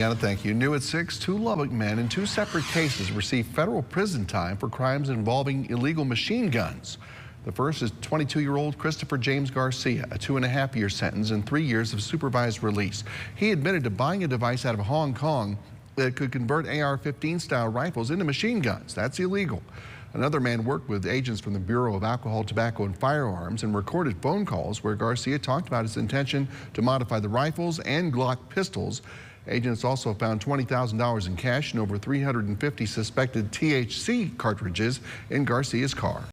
Anna, thank you. New at 6, 2 Lubbock men in 2 separate cases received federal prison time for crimes involving illegal machine guns. The first is 22-year-old Christopher James Garcia, a 2.5-year sentence and 3 years of supervised release. He admitted to buying a device out of Hong Kong that could convert AR-15 style rifles into machine guns. That's illegal. Another man worked with agents from the Bureau of Alcohol, Tobacco, and Firearms and recorded phone calls where Garcia talked about his intention to modify the rifles and Glock pistols. Agents also found $20,000 in cash and over 350 suspected THC cartridges in Garcia's car.